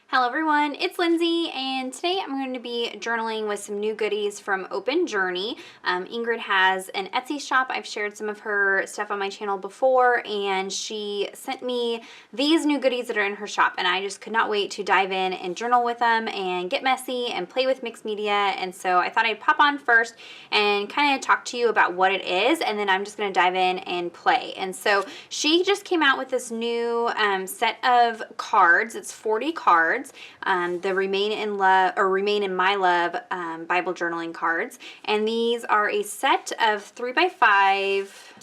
Hello everyone, it's Lindsay, and today I'm going to be journaling with some new goodies from Open.Journey. Ingrid has an Etsy shop. I've shared some of her stuff on my channel before, and she sent me these new goodies that are in her shop, and I just could not wait to dive in and journal with them and get messy and play with mixed media. And so I thought I'd pop on first and kind of talk to you about what it is, and then I'm just going to dive in and play. And so she just came out with this new set of cards. It's 40 cards. The Remain in Love or Remain in My Love Bible journaling cards, and these are a set of 3x5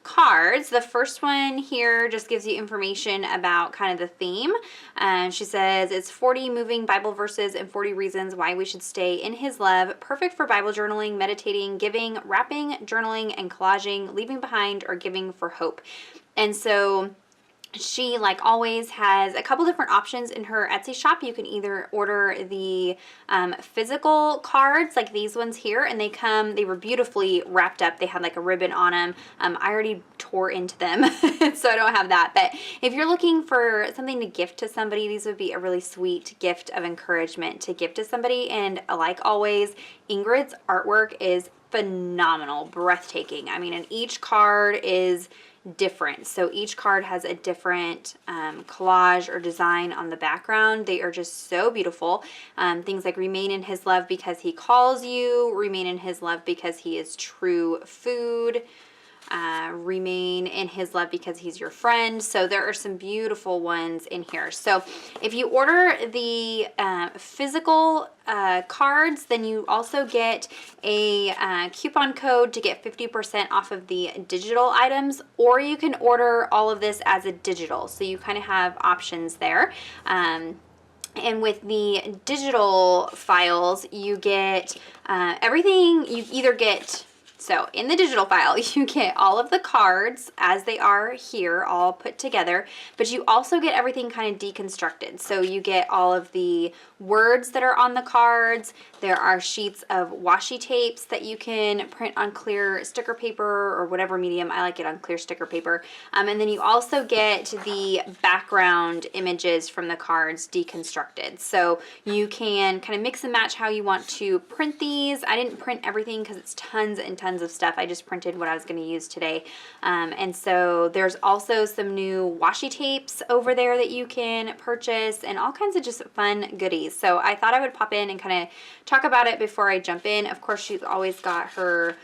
cards. The first one here just gives you information about kind of the theme. She says it's 40 moving Bible verses and 40 reasons why we should stay in His love, perfect for Bible journaling, meditating, giving, wrapping, journaling, and collaging, leaving behind, or giving for hope. And so she, like always, has a couple different options in her Etsy shop. You can either order the physical cards, like these ones here, and they were beautifully wrapped up. They had like a ribbon on them. I already tore into them, so I don't have that. But if you're looking for something to gift to somebody, these would be a really sweet gift of encouragement to give to somebody. And like always, Ingrid's artwork is phenomenal, breathtaking. I mean, and each card is different. So each card has a different collage or design on the background. They are just so beautiful. Things like remain in His love because He calls you, remain in His love because He is true food, remain in His love because He's your friend. So there are some beautiful ones in here. So if you order the physical cards, then you also get a coupon code to get 50% off of the digital items, or you can order all of this as a digital. So you kind of have options there. And with the digital files, you get everything. You either get, so in the digital file, you get all of the cards as they are here, all put together, but you also get everything kind of deconstructed. So you get all of the words that are on the cards. There are sheets of washi tapes that you can print on clear sticker paper or whatever medium. I like it on clear sticker paper. And then you also get the background images from the cards deconstructed. So you can kind of mix and match how you want to print these. I didn't print everything because it's tons and tons of stuff. I just printed what I was going to use today. And so there's also some new washi tapes over there that you can purchase, and all kinds of just fun goodies. So I thought I would pop in and kind of talk about it before I jump in. Of course, she's always got her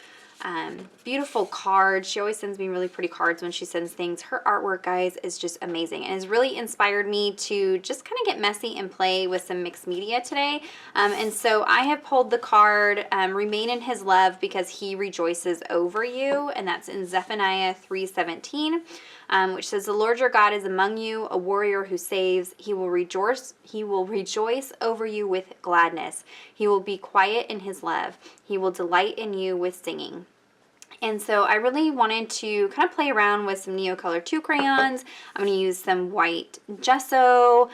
beautiful cards. She always sends me really pretty cards when she sends things. Her artwork, guys, is just amazing and has really inspired me to just kind of get messy and play with some mixed media today. And so I have pulled the card Remain in His love because He rejoices over you, and that's in Zephaniah 3:17. Which says, the Lord your God is among you, a warrior who saves. He will rejoice over you with gladness. He will be quiet in His love. He will delight in you with singing. And so I really wanted to kind of play around with some Neocolor 2 crayons. I'm going to use some white gesso,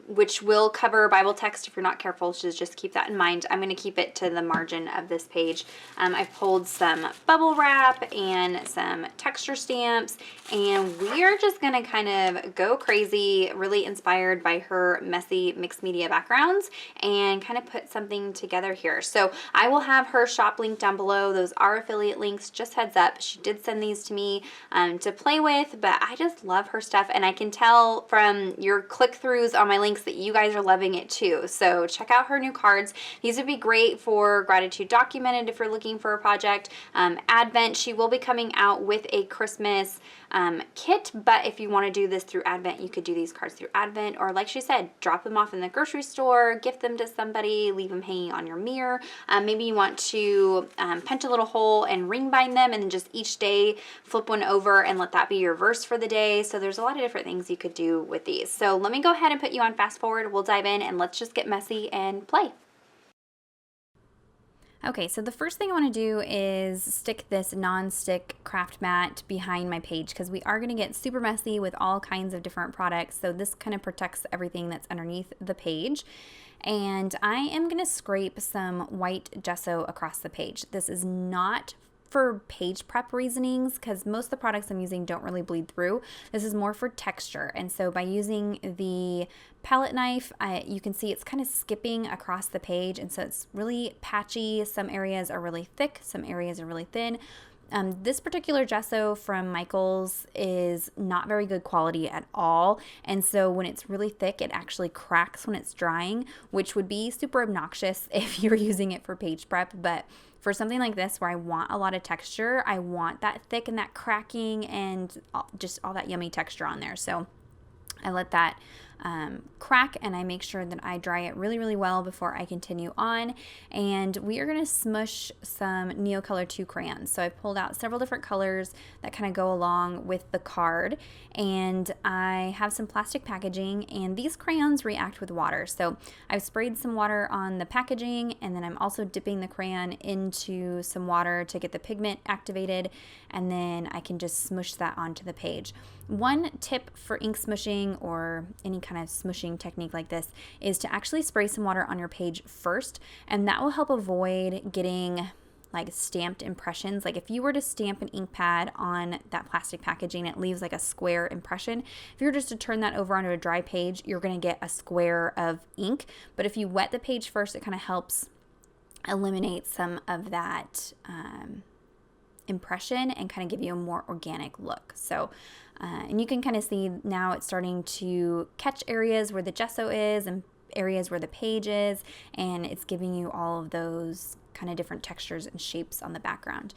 which will cover Bible text if you're not careful, so just keep that in mind. I'm going to keep it to the margin of this page. I pulled some bubble wrap and some texture stamps, and we are just going to kind of go crazy, really inspired by her messy mixed media backgrounds, and kind of put something together here. So I will have her shop link down below. Those are affiliate links. Just heads up, she did send these to me to play with, but I just love her stuff, and I can tell from your click-throughs on my links that you guys are loving it too. So check out her new cards. These would be great for Gratitude Documented if you're looking for a project. Advent, she will be coming out with a Christmas kit, but if you want to do this through Advent, you could do these cards through Advent, or like she said, drop them off in the grocery store, gift them to somebody, leave them hanging on your mirror. Maybe you want to punch a little hole and ring bind them, and then just each day flip one over and let that be your verse for the day. So there's a lot of different things you could do with these. So let me go ahead and put you on fast forward. We'll dive in and let's just get messy and play. Okay, so the first thing I want to do is stick this non-stick craft mat behind my page because we are going to get super messy with all kinds of different products. So this kind of protects everything that's underneath the page. And I am going to scrape some white gesso across the page. This is not for page prep reasonings, because most of the products I'm using don't really bleed through. This is more for texture. And so by using the palette knife, you can see it's kind of skipping across the page. And so it's really patchy. Some areas are really thick, some areas are really thin. This particular gesso from Michaels is not very good quality at all. And so when it's really thick, it actually cracks when it's drying, which would be super obnoxious if you were using it for page prep. But for something like this where I want a lot of texture, I want that thick and that cracking and just all that yummy texture on there. So I let that crack, and I make sure that I dry it really, really well before I continue on. And we are going to smush some Neocolor 2 crayons. So I pulled out several different colors that kind of go along with the card, and I have some plastic packaging, and these crayons react with water. So I've sprayed some water on the packaging, and then I'm also dipping the crayon into some water to get the pigment activated, and then I can just smush that onto the page. One tip for ink smushing or any kind of smushing technique like this is to actually spray some water on your page first, and that will help avoid getting like stamped impressions. Like if you were to stamp an ink pad on that plastic packaging, it leaves like a square impression. If you were just to turn that over onto a dry page, you're going to get a square of ink. But if you wet the page first, it kind of helps eliminate some of that impression and kind of give you a more organic look. So and you can kind of see now it's starting to catch areas where the gesso is and areas where the page is, and it's giving you all of those kind of different textures and shapes on the background.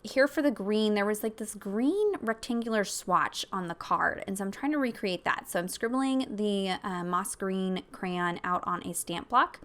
Here for the green, there was like this green rectangular swatch on the card, and so I'm trying to recreate that. So I'm scribbling the moss green crayon out on a stamp block,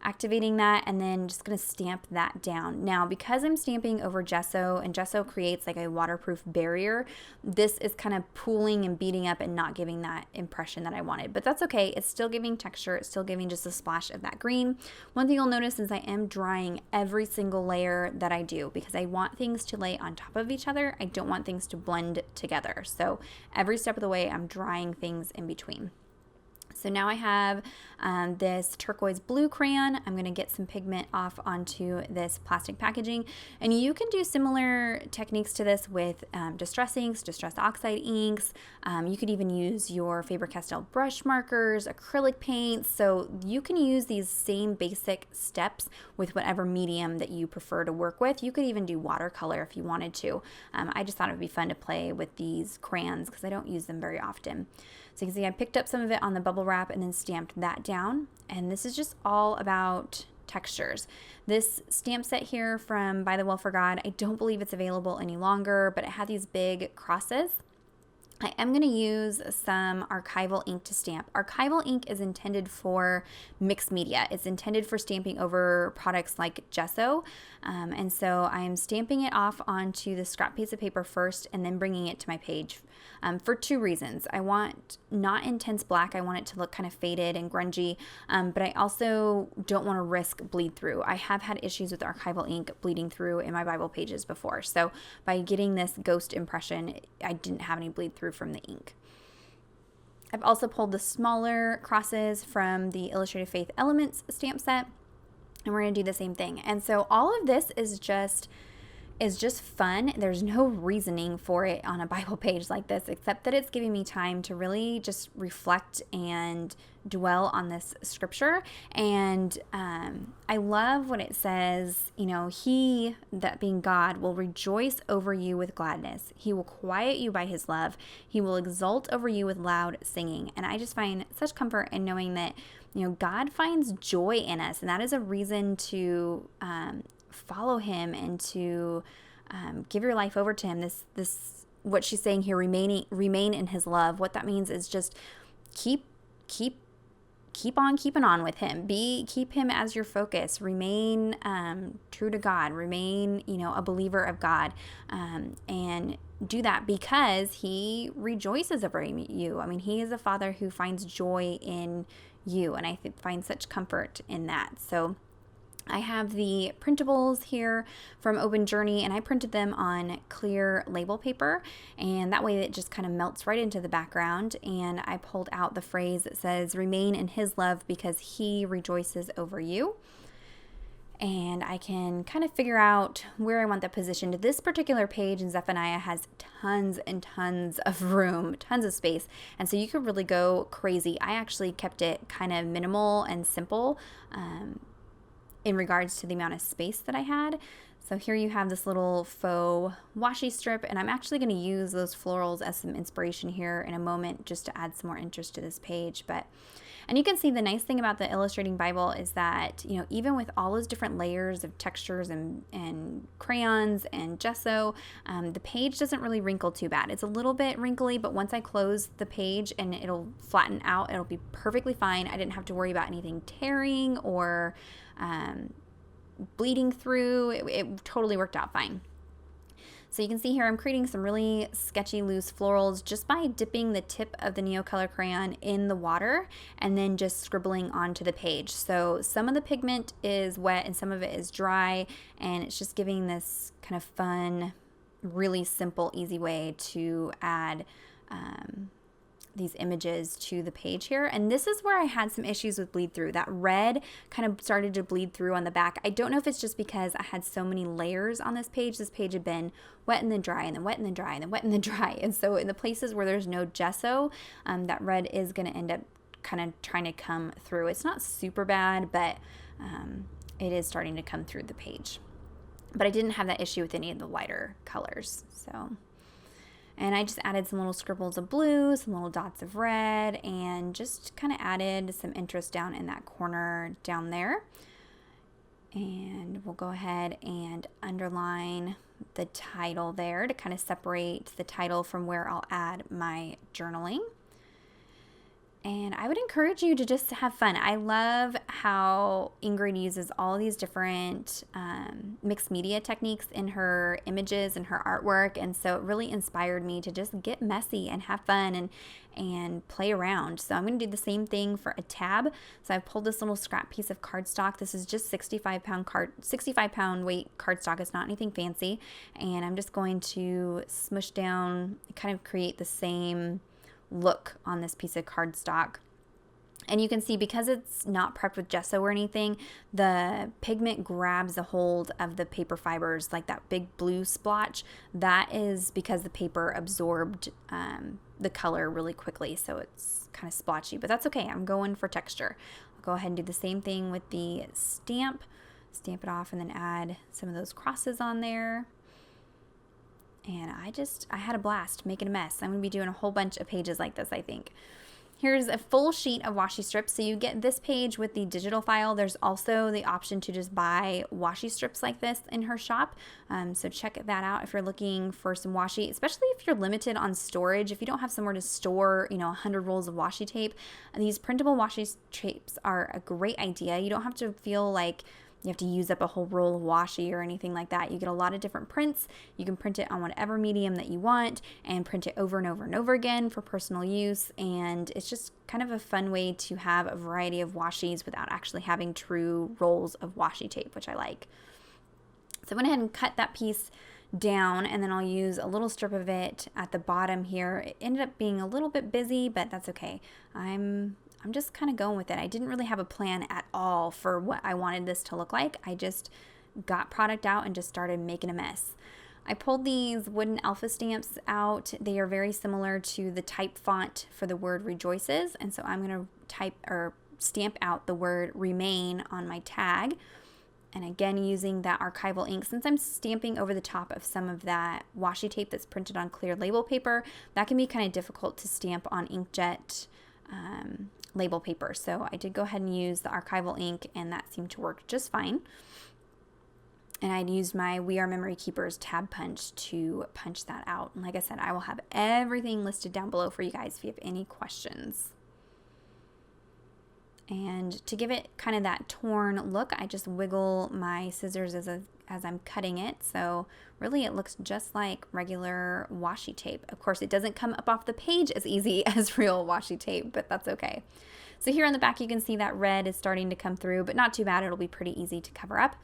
activating that, and then just going to stamp that down. Now, because I'm stamping over gesso, and gesso creates like a waterproof barrier, this is kind of pooling and beating up and not giving that impression that I wanted. But that's okay. It's still giving texture. It's still giving just a splash of that green. One thing you'll notice is I am drying every single layer that I do, because I want things to lay on top of each other. I don't want things to blend together. So every step of the way, I'm drying things in between. So now I have this turquoise blue crayon. I'm going to get some pigment off onto this plastic packaging. And you can do similar techniques to this with distress inks, distress oxide inks. You could even use your Faber-Castell brush markers, acrylic paints. So you can use these same basic steps with whatever medium that you prefer to work with. You could even do watercolor if you wanted to. I just thought it would be fun to play with these crayons because I don't use them very often. So you can see I picked up some of it on the bubble wrap and then stamped that down. And this is just all about textures. This stamp set here from By the Well for God, I don't believe it's available any longer, but it had these big crosses. I am going to use some archival ink to stamp. Archival ink is intended for mixed media. It's intended for stamping over products like gesso. And so I'm stamping it off onto the scrap piece of paper first and then bringing it to my page for two reasons. I want not intense black. I want it to look kind of faded and grungy, but I also don't want to risk bleed through. I have had issues with archival ink bleeding through in my Bible pages before. So by getting this ghost impression, I didn't have any bleed through from the ink. I've also pulled the smaller crosses from the Illustrated Faith Elements stamp set, and we're going to do the same thing. And so all of this is just fun. There's no reasoning for it on a Bible page like this, except that it's giving me time to really just reflect and dwell on this scripture. And I love what it says, you know, he, that being God, will rejoice over you with gladness. He will quiet you by his love. He will exult over you with loud singing. And I just find such comfort in knowing that, you know, God finds joy in us. And that is a reason to follow him and to give your life over to him. This what she's saying here, remain in his love. What that means is just keep on keeping on with him. Keep him as your focus. Remain true to God. Remain, you know, a believer of God, and do that because he rejoices over you. I mean, he is a father who finds joy in you, and I find such comfort in that. So I have the printables here from Open.Journey, and I printed them on clear label paper, and that way it just kind of melts right into the background. And I pulled out the phrase that says, remain in his love because he rejoices over you. and I can kind of figure out where I want that positioned. This particular page in Zephaniah has tons and tons of room, tons of space, and so you could really go crazy. I actually kept it kind of minimal and simple in regards to the amount of space that I had. So here you have this little faux washi strip, and I'm actually going to use those florals as some inspiration here in a moment just to add some more interest to this page. And you can see the nice thing about the Illustrating Bible is that, you know, even with all those different layers of textures and crayons and gesso, the page doesn't really wrinkle too bad. It's a little bit wrinkly, but once I close the page and it'll flatten out, it'll be perfectly fine. I didn't have to worry about anything tearing or bleeding through. It totally worked out fine. So you can see here I'm creating some really sketchy loose florals just by dipping the tip of the Neocolor crayon in the water and then just scribbling onto the page. So some of the pigment is wet and some of it is dry, and it's just giving this kind of fun, really simple, easy way to add these images to the page here. And this is where I had some issues with bleed through. That red kind of started to bleed through on the back. I don't know if it's just because I had so many layers on this page. This page had been wet and then dry and then wet and then dry and then wet and then dry. And so in the places where there's no gesso, that red is going to end up kind of trying to come through. It's not super bad, but it is starting to come through the page. But I didn't have that issue with any of the lighter colors. And I just added some little scribbles of blue, some little dots of red, and just kind of added some interest down in that corner down there. And we'll go ahead and underline the title there to kind of separate the title from where I'll add my journaling. And I would encourage you to just have fun. I love how Ingrid uses all these different mixed media techniques in her images and her artwork. And so it really inspired me to just get messy and have fun and play around. So I'm going to do the same thing for a tab. So I've pulled this little scrap piece of cardstock. This is just 65 pound weight cardstock. It's not anything fancy. And I'm just going to smush down, kind of create the same look on this piece of cardstock. And you can see, because it's not prepped with gesso or anything, the pigment grabs a hold of the paper fibers, like that big blue splotch. That is because the paper absorbed the color really quickly, so it's kind of splotchy, but that's okay. I'm going for texture. I'll go ahead and do the same thing with the stamp it off, and then add some of those crosses on there. And I had a blast making a mess. I'm going to be doing a whole bunch of pages like this, I think. Here's a full sheet of washi strips. So you get this page with the digital file. There's also the option to just buy washi strips like this in her shop. So check that out if you're looking for some washi, especially if you're limited on storage. If you don't have somewhere to store, 100 rolls of washi tape, these printable washi tapes are a great idea. You don't have to feel like you have to use up a whole roll of washi or anything like that. You get a lot of different prints. You can print it on whatever medium that you want and print it over and over and over again for personal use. And it's just kind of a fun way to have a variety of washis without actually having true rolls of washi tape, which I like. So I went ahead and cut that piece down, and then I'll use a little strip of it at the bottom here. It ended up being a little bit busy, but that's okay. I'm just kind of going with it. I didn't really have a plan at all for what I wanted this to look like. I just got product out and just started making a mess. I pulled these wooden alpha stamps out. They are very similar to the type font for the word rejoices. And so I'm going to stamp out the word remain on my tag. And again, using that archival ink, since I'm stamping over the top of some of that washi tape that's printed on clear label paper, that can be kind of difficult to stamp on inkjet label paper. So I did go ahead and use the archival ink, and that seemed to work just fine. And I'd used my We Are Memory Keepers tab punch to punch that out. And like I said, I will have everything listed down below for you guys if you have any questions. And to give it kind of that torn look, I just wiggle my scissors as I'm cutting it. So really it looks just like regular washi tape. Of course, it doesn't come up off the page as easy as real washi tape, but that's okay. So here on the back, you can see that red is starting to come through, but not too bad. It'll be pretty easy to cover up.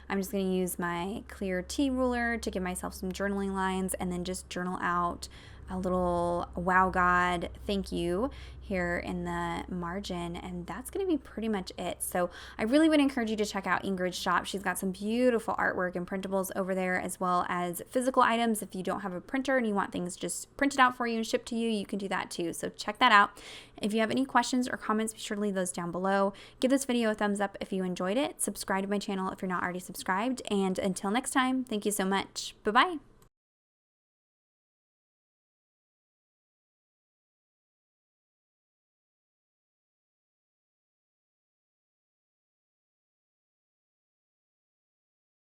I'm just going to use my clear T ruler to give myself some journaling lines and then just journal out a little wow God thank you here in the margin, and that's going to be pretty much it. So I really would encourage you to check out Ingrid's shop. She's got some beautiful artwork and printables over there, as well as physical items. If you don't have a printer and you want things just printed out for you and shipped to you, you can do that too. So check that out. If you have any questions or comments, be sure to leave those down below. Give this video a thumbs up if you enjoyed it. Subscribe to my channel if you're not already subscribed. And until next time, thank you so much. Bye-bye.